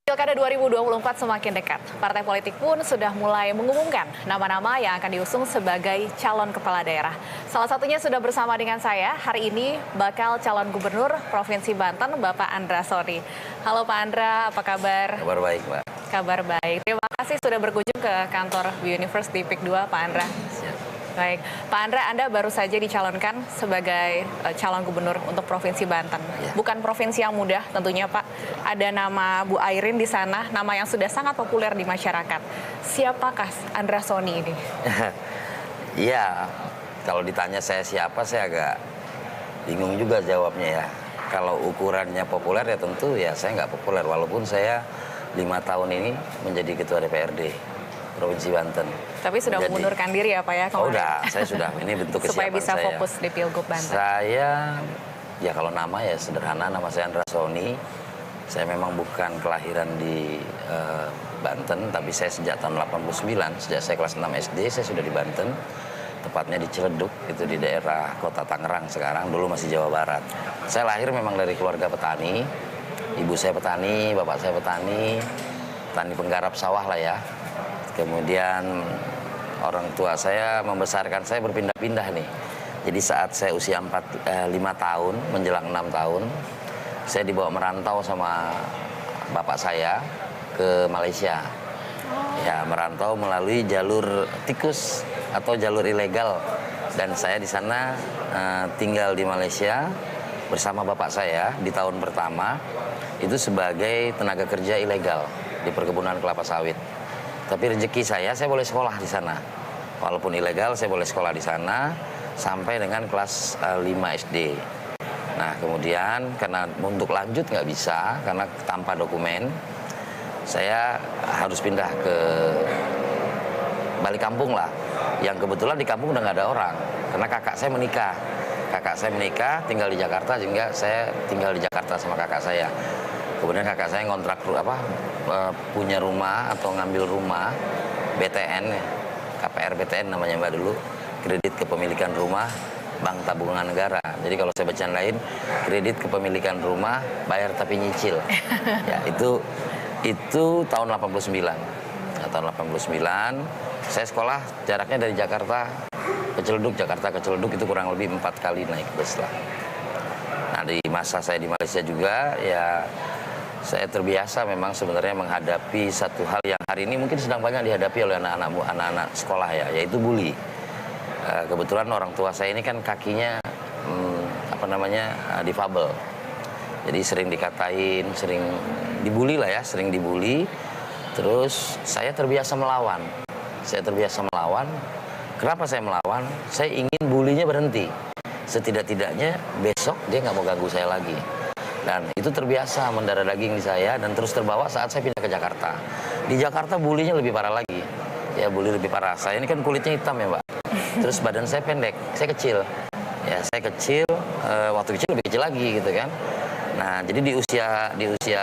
Pilkada 2024 semakin dekat. Partai politik pun sudah mulai mengumumkan nama-nama yang akan diusung sebagai calon kepala daerah. Salah satunya sudah bersama dengan saya hari ini bakal calon gubernur Provinsi Banten, Bapak Andra Soni. Halo Pak Andra, apa kabar? Kabar baik, Mbak. Kabar baik. Terima kasih sudah berkunjung ke kantor Universe di PIK 2, Pak Andra. Baik, Pak Andra, Anda baru saja dicalonkan sebagai calon gubernur untuk Provinsi Banten. Ya. Bukan provinsi yang mudah tentunya, Pak. Ada nama Bu Airin di sana, nama yang sudah sangat populer di masyarakat. Siapakah Andra Soni ini? Iya, kalau ditanya saya siapa, saya agak bingung juga jawabnya ya. Kalau ukurannya populer ya tentu ya saya nggak populer. Walaupun saya 5 tahun ini menjadi Ketua DPRD Provinsi Banten. Tapi sudah mengundurkan diri ya Pak ya? Oh udah, saya sudah. Ini bentuk kesiapan supaya bisa saya. fokus di Pilgub Banten. Saya, ya kalau nama ya sederhana, nama saya Andra Soni. Saya memang bukan kelahiran di Banten, tapi saya sejak tahun 89, sejak saya kelas 6 SD, saya sudah di Banten. Tepatnya di Ciledug, itu di daerah kota Tangerang sekarang, dulu masih Jawa Barat. Saya lahir memang dari keluarga petani. Ibu saya petani, bapak saya petani penggarap sawah lah ya. Kemudian orang tua saya membesarkan saya berpindah-pindah nih. Jadi saat saya usia 5 tahun, menjelang 6 tahun, saya dibawa merantau sama bapak saya ke Malaysia. Ya, merantau melalui jalur tikus atau jalur ilegal. Dan saya di sana tinggal di Malaysia bersama bapak saya di tahun pertama itu sebagai tenaga kerja ilegal di perkebunan kelapa sawit. Tapi rezeki saya boleh sekolah di sana. Walaupun ilegal, saya boleh sekolah di sana sampai dengan kelas 5 SD. Nah, kemudian karena untuk lanjut nggak bisa, karena tanpa dokumen, saya harus pindah ke balik kampung lah. Yang kebetulan di kampung udah nggak ada orang, karena kakak saya menikah. Kakak saya menikah, tinggal di Jakarta, sehingga saya tinggal di Jakarta sama kakak saya. Kemudian kakak saya ngontrak punya rumah atau ngambil rumah BTN, KPR BTN namanya Mbak dulu, kredit kepemilikan rumah Bank Tabungan Negara. Jadi kalau saya bacaan lain, kredit kepemilikan rumah bayar tapi nyicil. Ya, itu tahun 89. Nah, tahun 89 saya sekolah jaraknya dari Jakarta ke Ciledug, Jakarta ke Ciledug itu kurang lebih 4 kali naik bus lah. Nah, di masa saya di Malaysia juga ya saya terbiasa memang sebenarnya menghadapi satu hal yang hari ini mungkin sedang banyak dihadapi oleh anak-anak sekolah ya, yaitu bully. Kebetulan orang tua saya ini kan kakinya difabel. Jadi sering dikatain, sering dibully lah ya, sering dibully. Terus saya terbiasa melawan. Kenapa saya melawan? Saya ingin bulinya berhenti. Setidak-tidaknya besok dia nggak mau ganggu saya lagi. Dan itu terbiasa mendarah daging di saya dan terus terbawa saat saya pindah ke Jakarta. Di Jakarta bulinya lebih parah lagi. Ya, bully lebih parah. Saya ini kan kulitnya hitam ya, Mbak. Terus badan saya pendek, saya kecil. Ya, saya kecil, waktu kecil lebih kecil lagi gitu kan. Nah, jadi di usia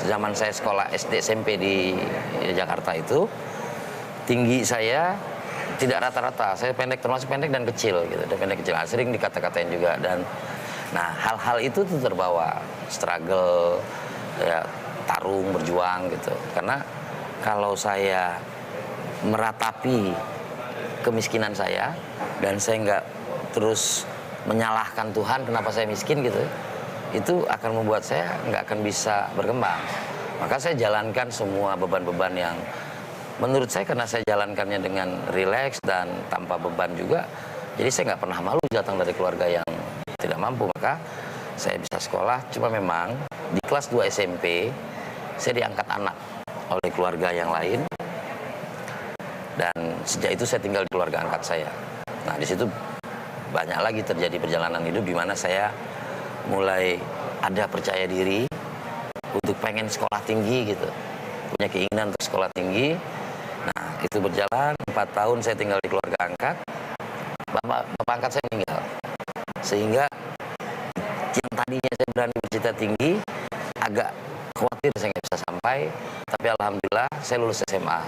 zaman saya sekolah SD SMP di Jakarta itu, tinggi saya tidak rata-rata. Saya pendek, termasuk pendek dan kecil gitu. Dan pendek kecil, sering dikata-katain juga. Dan nah, hal-hal itu tuh terbawa struggle, ya, tarung, berjuang gitu. Karena kalau saya meratapi kemiskinan saya dan saya nggak terus menyalahkan Tuhan kenapa saya miskin gitu, itu akan membuat saya nggak akan bisa berkembang. Maka saya jalankan semua beban-beban yang menurut saya, karena saya jalankannya dengan rileks dan tanpa beban juga, jadi saya nggak pernah malu datang dari keluarga yang tidak mampu. Maka saya bisa sekolah, cuma memang di kelas 2 SMP saya diangkat anak oleh keluarga yang lain. Dan sejak itu saya tinggal di keluarga angkat saya. Nah, di situ banyak lagi terjadi perjalanan hidup di mana saya mulai ada percaya diri untuk pengen sekolah tinggi gitu. Punya keinginan untuk sekolah tinggi. Nah, itu berjalan 4 tahun saya tinggal di keluarga angkat. Bapak angkat saya meninggal. Sehingga yang tadinya saya berani bercita tinggi, agak khawatir saya nggak bisa sampai. Tapi alhamdulillah saya lulus SMA.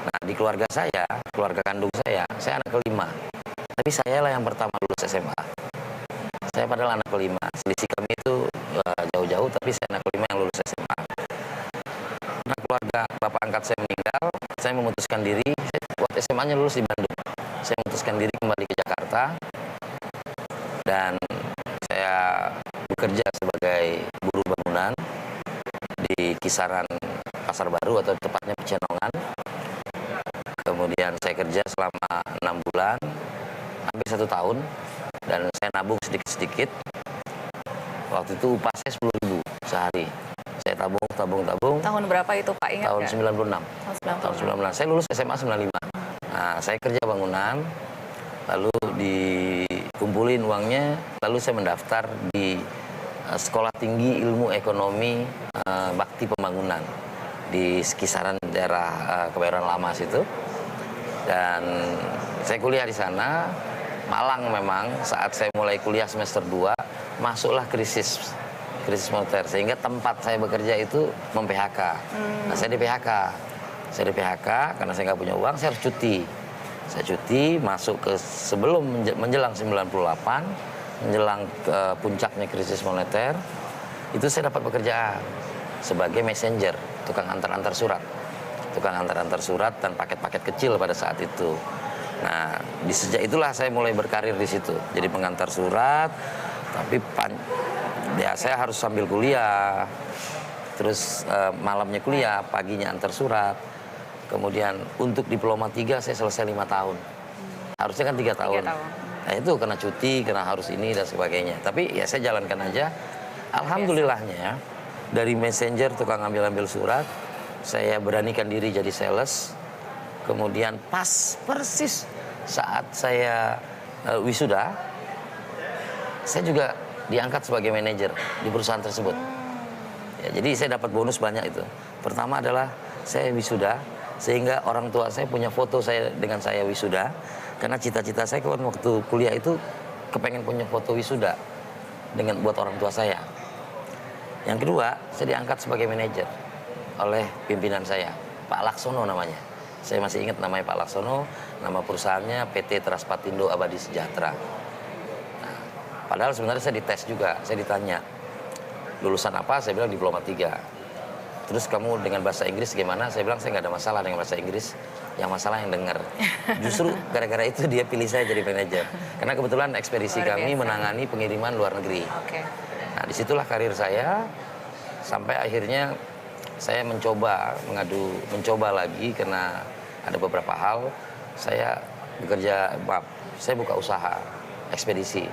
Nah, di keluarga saya, keluarga kandung saya anak kelima. Tapi saya lah yang pertama lulus SMA. Saya padahal anak kelima. Selisih kami itu jauh-jauh, tapi saya anak kelima yang lulus SMA. keluarga bapak angkat saya meninggal, saya memutuskan diri, buat SMA-nya lulus di Bandung. Saya memutuskan diri kembali ke Jakarta, dan saya bekerja sebagai buruh bangunan di kisaran Pasar Baru atau tepatnya Pecenongan. Kemudian saya kerja selama 6 bulan, hampir 1 tahun, dan saya nabung sedikit-sedikit. Waktu itu upah saya 10.000 sehari. Saya tabung. Tahun berapa itu Pak, ingat Tahun nggak? 96. Tahun 96. Saya lulus SMA 95. Nah, saya kerja bangunan, lalu dikumpulin uangnya, lalu saya mendaftar di Sekolah Tinggi Ilmu Ekonomi Bakti Pembangunan di kisaran daerah Kebayoran Lama situ. Dan saya kuliah di sana. Malang memang saat saya mulai kuliah semester 2 masuklah krisis moneter, sehingga tempat saya bekerja itu mem-PHK. Nah, saya di PHK karena saya nggak punya uang, saya harus cuti. Saya cuti masuk ke sebelum menjelang 98, menjelang puncaknya krisis moneter, itu saya dapat pekerjaan sebagai messenger, tukang antar-antar surat dan paket-paket kecil pada saat itu. Nah, sejak itulah saya mulai berkarir di situ. Jadi pengantar surat, tapi ya saya harus sambil kuliah. Terus malamnya kuliah, paginya antar surat. Kemudian untuk diploma 3 saya selesai 5 tahun. Harusnya kan 3 tahun. 3 tahun. Nah, itu kena cuti, kena harus ini dan sebagainya. Tapi ya saya jalankan aja. Alhamdulillahnya dari messenger tukang ambil-ambil surat, saya beranikan diri jadi sales. Kemudian persis saat saya wisuda, saya juga diangkat sebagai manajer di perusahaan tersebut. Ya, jadi saya dapat bonus banyak itu. Pertama adalah saya wisuda, sehingga orang tua saya punya foto saya dengan saya wisuda. Karena cita-cita saya kan waktu kuliah itu kepengen punya foto wisuda buat orang tua saya. Yang kedua, saya diangkat sebagai manajer oleh pimpinan saya, Pak Laksono namanya. Saya masih ingat namanya Pak Laksono, nama perusahaannya PT Traspatindo Abadi Sejahtera. Nah, padahal sebenarnya saya dites juga, saya ditanya, lulusan apa? Saya bilang diploma 3. Terus kamu dengan bahasa Inggris gimana? Saya bilang saya nggak ada masalah dengan bahasa Inggris, yang masalah yang dengar. Justru gara-gara itu dia pilih saya jadi manajer. Karena kebetulan ekspedisi kami menangani pengiriman luar negeri. Nah, disitulah karir saya, sampai akhirnya saya mencoba lagi karena ada beberapa hal. Saya buka usaha ekspedisi.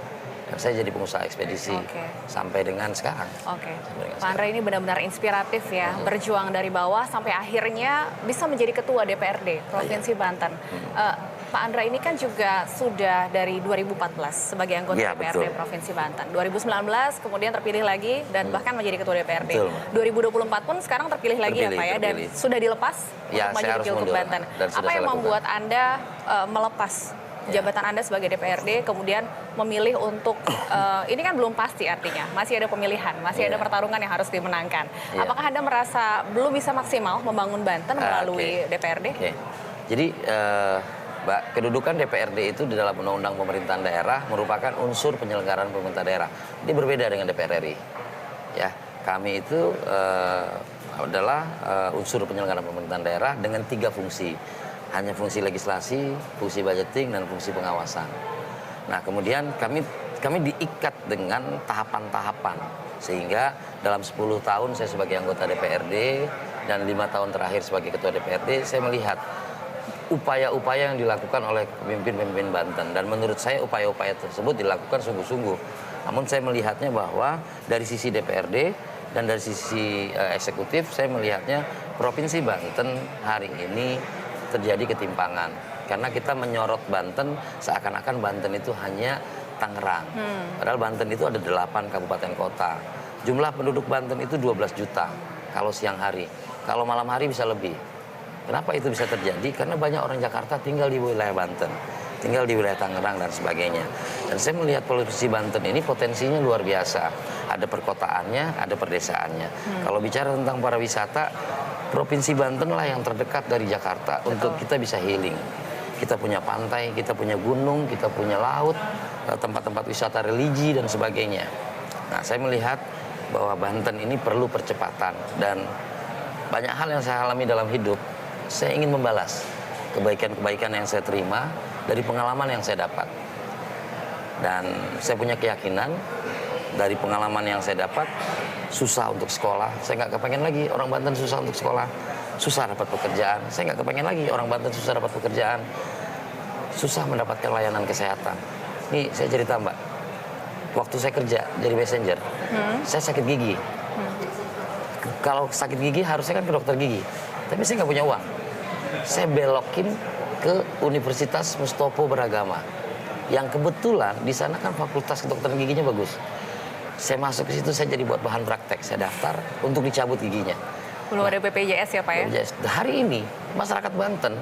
Dan saya jadi pengusaha ekspedisi sampai dengan sekarang. Pak Andre ini benar-benar inspiratif ya, berjuang dari bawah sampai akhirnya bisa menjadi ketua DPRD Provinsi Banten. Pak Andre ini kan juga sudah dari 2014 sebagai anggota DPRD Provinsi Banten. 2019 kemudian terpilih lagi dan bahkan menjadi ketua DPRD. 2024 pun sekarang terpilih lagi ya Pak ya, dan sudah dilepas untuk maju di Pilgub Banten. Apa yang membuat Anda melepas jabatan Anda sebagai DPRD, kemudian memilih untuk, ini kan belum pasti artinya, masih ada pemilihan, masih ada pertarungan yang harus dimenangkan. Apakah Anda merasa belum bisa maksimal membangun Banten melalui DPRD? Jadi, Mbak, kedudukan DPRD itu di dalam Undang-Undang Pemerintahan Daerah merupakan unsur penyelenggaraan pemerintah daerah. Ini berbeda dengan DPR RI. Ya, kami itu adalah unsur penyelenggaraan pemerintahan daerah dengan 3 fungsi. Hanya fungsi legislasi, fungsi budgeting, dan fungsi pengawasan. Nah, kemudian kami diikat dengan tahapan-tahapan. Sehingga dalam 10 tahun saya sebagai anggota DPRD dan 5 tahun terakhir sebagai ketua DPRD, saya melihat upaya-upaya yang dilakukan oleh pemimpin-pemimpin Banten. Dan menurut saya upaya-upaya tersebut dilakukan sungguh-sungguh. Namun saya melihatnya bahwa dari sisi DPRD dan dari sisi eksekutif, saya melihatnya Provinsi Banten hari ini terjadi ketimpangan. Karena kita menyorot Banten seakan-akan Banten itu hanya Tangerang. Padahal Banten itu ada 8 kabupaten kota. Jumlah penduduk Banten itu 12 juta kalau siang hari. Kalau malam hari bisa lebih. Kenapa itu bisa terjadi? Karena banyak orang Jakarta tinggal di wilayah Banten, tinggal di wilayah Tangerang dan sebagainya. Dan saya melihat Provinsi Banten ini potensinya luar biasa. Ada perkotaannya, ada perdesaannya. Kalau bicara tentang pariwisata, Provinsi Banten lah yang terdekat dari Jakarta untuk kita bisa healing. Kita punya pantai, kita punya gunung, kita punya laut, tempat-tempat wisata religi dan sebagainya. Nah, saya melihat bahwa Banten ini perlu percepatan, dan banyak hal yang saya alami dalam hidup, saya ingin membalas kebaikan-kebaikan yang saya terima dari pengalaman yang saya dapat. Dan saya punya keyakinan dari pengalaman yang saya dapat, susah untuk sekolah. Saya nggak kepengen lagi orang Banten susah untuk sekolah, susah dapat pekerjaan. Saya nggak kepengen lagi orang Banten susah dapat pekerjaan, susah mendapatkan layanan kesehatan. Nih saya cerita Mbak, waktu saya kerja jadi messenger, saya sakit gigi. Kalau sakit gigi harusnya kan ke dokter gigi, tapi saya nggak punya uang. Saya belokin ke Universitas Mustopo Beragama, yang kebetulan di sana kan fakultas kedokteran giginya bagus. Saya masuk ke situ, saya jadi buat bahan praktek. Saya daftar untuk dicabut giginya. Belum ada BPJS ya Pak ya? BPJS. Hari ini masyarakat Banten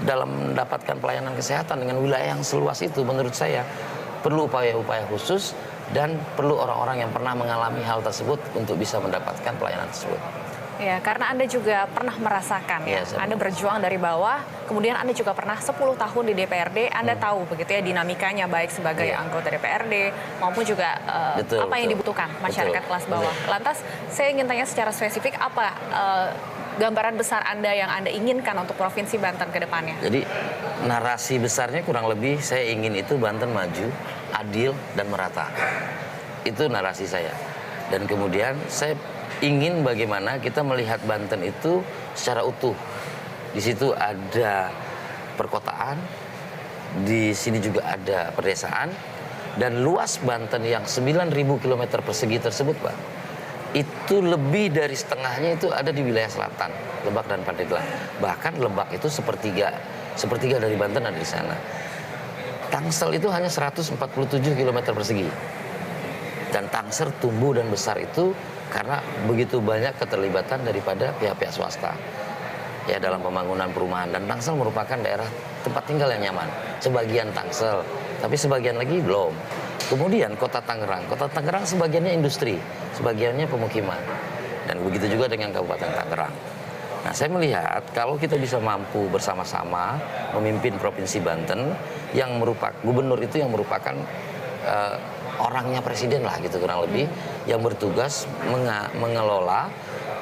dalam mendapatkan pelayanan kesehatan dengan wilayah yang seluas itu, menurut saya perlu upaya-upaya khusus dan perlu orang-orang yang pernah mengalami hal tersebut untuk bisa mendapatkan pelayanan tersebut. Ya, karena Anda juga pernah merasakan ya. Anda berjuang dari bawah, kemudian Anda juga pernah 10 tahun di DPRD, Anda tahu begitu ya dinamikanya baik sebagai anggota DPRD maupun juga apa yang dibutuhkan masyarakat kelas bawah. Lantas, saya ingin tanya secara spesifik apa gambaran besar Anda yang Anda inginkan untuk Provinsi Banten ke depannya? Jadi, narasi besarnya kurang lebih saya ingin itu Banten maju, adil dan merata. Itu narasi saya. Dan kemudian saya ingin bagaimana kita melihat Banten itu secara utuh. Di situ ada perkotaan, di sini juga ada pedesaan, dan luas Banten yang 9.000 km persegi tersebut, Pak, itu lebih dari setengahnya itu ada di wilayah selatan, Lebak dan Pandeglang. Bahkan Lebak itu sepertiga dari Banten ada di sana. Tangsel itu hanya 147 km persegi. Dan Tangsel tumbuh dan besar itu karena begitu banyak keterlibatan daripada pihak-pihak swasta ya dalam pembangunan perumahan. Dan Tangsel merupakan daerah tempat tinggal yang nyaman. Sebagian Tangsel, tapi sebagian lagi belum. Kemudian Kota Tangerang sebagiannya industri, sebagiannya pemukiman. Dan begitu juga dengan Kabupaten Tangerang. Nah, saya melihat kalau kita bisa mampu bersama-sama memimpin Provinsi Banten yang merupakan gubernur itu yang merupakan orangnya presiden lah gitu kurang lebih, yang bertugas mengelola,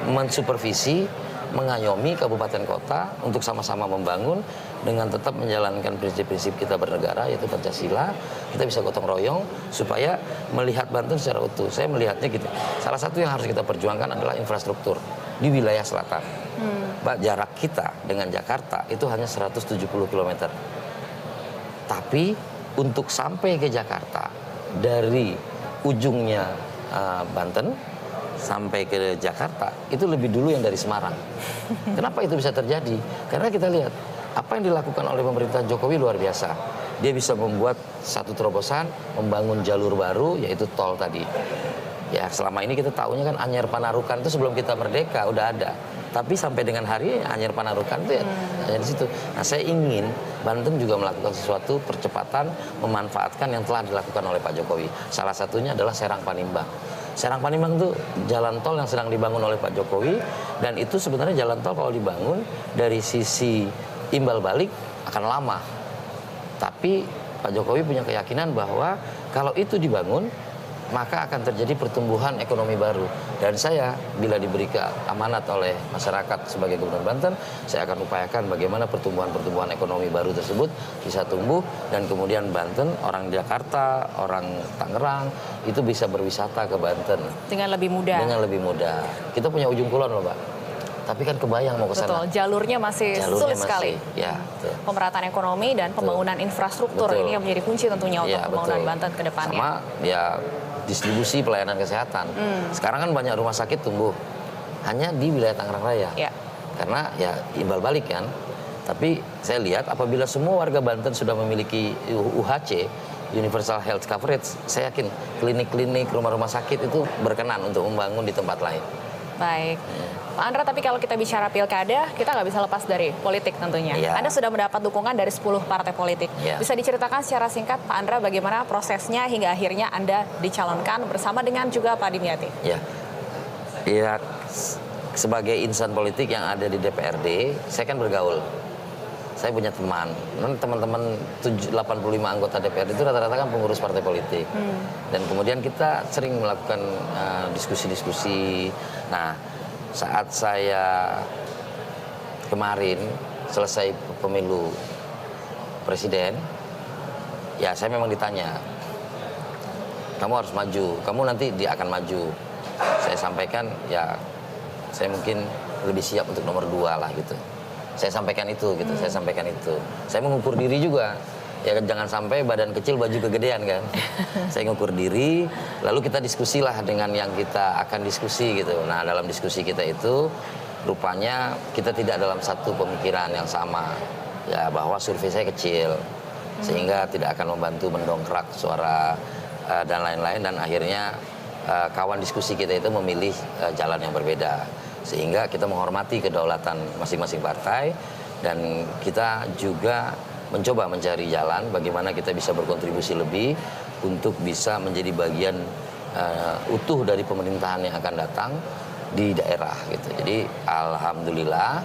mensupervisi, mengayomi kabupaten kota untuk sama-sama membangun dengan tetap menjalankan prinsip-prinsip kita bernegara yaitu Pancasila. Kita bisa gotong royong supaya melihat Banten secara utuh. Saya melihatnya gitu. Salah satu yang harus kita perjuangkan adalah infrastruktur di wilayah selatan. Pak, jarak kita dengan Jakarta itu hanya 170 km. Tapi untuk sampai ke Jakarta dari ujungnya Banten sampai ke Jakarta itu lebih dulu yang dari Semarang. Kenapa itu bisa terjadi? Karena kita lihat apa yang dilakukan oleh pemerintah Jokowi luar biasa. Dia bisa membuat satu terobosan, membangun jalur baru yaitu tol tadi. Ya, selama ini kita tahunya kan Anyer Panarukan itu sebelum kita merdeka udah ada. Tapi sampai dengan hari Anyer Panarukan itu ya di situ. Nah, saya ingin Banten juga melakukan sesuatu percepatan memanfaatkan yang telah dilakukan oleh Pak Jokowi. Salah satunya adalah Serang Panimbang. Serang Panimbang itu jalan tol yang sedang dibangun oleh Pak Jokowi, dan itu sebenarnya jalan tol kalau dibangun dari sisi imbal balik akan lama. Tapi Pak Jokowi punya keyakinan bahwa kalau itu dibangun maka akan terjadi pertumbuhan ekonomi baru. Dan saya bila diberi amanat oleh masyarakat sebagai Gubernur Banten, saya akan upayakan bagaimana pertumbuhan ekonomi baru tersebut bisa tumbuh, dan kemudian Banten, orang Jakarta, orang Tangerang itu bisa berwisata ke Banten dengan lebih mudah. Kita punya ujung kulon loh, Pak. Tapi kan kebayang mau ke sana. Betul, jalurnya masih sulit sekali. Ya, pemerataan ekonomi dan pembangunan infrastruktur ini yang menjadi kunci tentunya untuk pembangunan Banten ke depannya. Sama ya distribusi pelayanan kesehatan. Sekarang kan banyak rumah sakit tumbuh hanya di wilayah Tangerang Raya. Ya. Karena ya imbal balik kan. Tapi saya lihat apabila semua warga Banten sudah memiliki UHC, Universal Health Coverage, saya yakin klinik-klinik, rumah-rumah sakit itu berkenan untuk membangun di tempat lain. Baik. Pak Andra, tapi kalau kita bicara pilkada, kita nggak bisa lepas dari politik tentunya. Ya. Anda sudah mendapat dukungan dari 10 partai politik. Ya. Bisa diceritakan secara singkat, Pak Andra, bagaimana prosesnya hingga akhirnya Anda dicalonkan bersama dengan juga Pak Dimyati? Ya, sebagai insan politik yang ada di DPRD, saya kan bergaul. Saya punya teman-teman 85 anggota DPRD itu rata-rata kan pengurus partai politik. Dan kemudian kita sering melakukan diskusi-diskusi. Nah, saat saya kemarin selesai pemilu presiden, ya saya memang ditanya, kamu harus maju, kamu nanti dia akan maju. Saya sampaikan, ya saya mungkin lebih siap untuk nomor 2 lah gitu. Saya sampaikan itu gitu, saya sampaikan itu. Saya mengukur diri juga, ya jangan sampai badan kecil baju kegedean kan. Saya mengukur diri, lalu kita diskusilah dengan yang kita akan diskusi gitu. Nah dalam diskusi kita itu, rupanya kita tidak dalam satu pemikiran yang sama. Ya bahwa survei saya kecil, sehingga tidak akan membantu mendongkrak suara dan lain-lain, dan akhirnya kawan diskusi kita itu memilih jalan yang berbeda, sehingga kita menghormati kedaulatan masing-masing partai, dan kita juga mencoba mencari jalan bagaimana kita bisa berkontribusi lebih untuk bisa menjadi bagian utuh dari pemerintahan yang akan datang di daerah gitu. Jadi alhamdulillah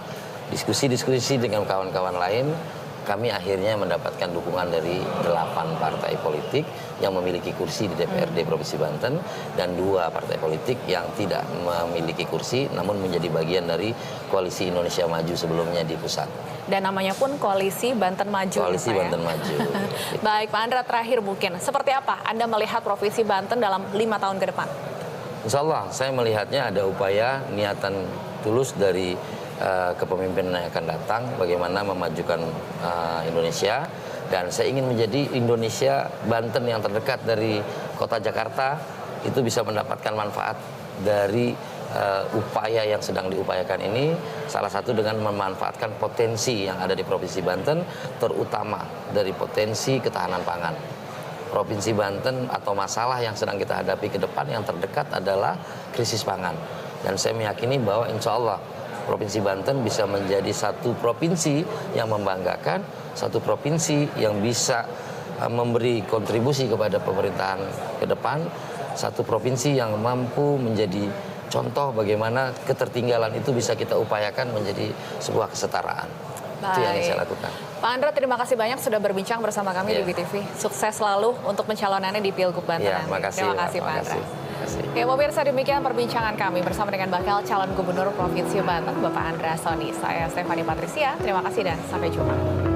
diskusi-diskusi dengan kawan-kawan lain, kami akhirnya mendapatkan dukungan dari 8 partai politik yang memiliki kursi di DPRD Provinsi Banten, dan 2 partai politik yang tidak memiliki kursi namun menjadi bagian dari Koalisi Indonesia Maju sebelumnya di pusat. Dan namanya pun Koalisi Banten Maju. Koalisi Banten Maju. Baik Pak Andra, terakhir mungkin, seperti apa Anda melihat Provinsi Banten dalam 5 tahun ke depan? Insya Allah saya melihatnya ada upaya niatan tulus dari kepemimpinan yang akan datang, bagaimana memajukan Indonesia, dan saya ingin menjadi Indonesia Banten yang terdekat dari kota Jakarta itu bisa mendapatkan manfaat dari upaya yang sedang diupayakan ini, salah satu dengan memanfaatkan potensi yang ada di Provinsi Banten, terutama dari potensi ketahanan pangan. Provinsi Banten atau masalah yang sedang kita hadapi ke depan yang terdekat adalah krisis pangan, dan saya meyakini bahwa insya Allah Provinsi Banten bisa menjadi satu provinsi yang membanggakan, satu provinsi yang bisa memberi kontribusi kepada pemerintahan ke depan, satu provinsi yang mampu menjadi contoh bagaimana ketertinggalan itu bisa kita upayakan menjadi sebuah kesetaraan. Baik. Itu yang saya lakukan. Pak Andra, terima kasih banyak sudah berbincang bersama kami di BTV. Sukses selalu untuk pencalonannya di Pilgub Banten. Terima kasih Pak Andra. kasih. Ya, pemirsa, demikian perbincangan kami bersama dengan bakal calon gubernur Provinsi Banten, Bapak Andra Soni. Saya Stefani Patricia, terima kasih dan sampai jumpa.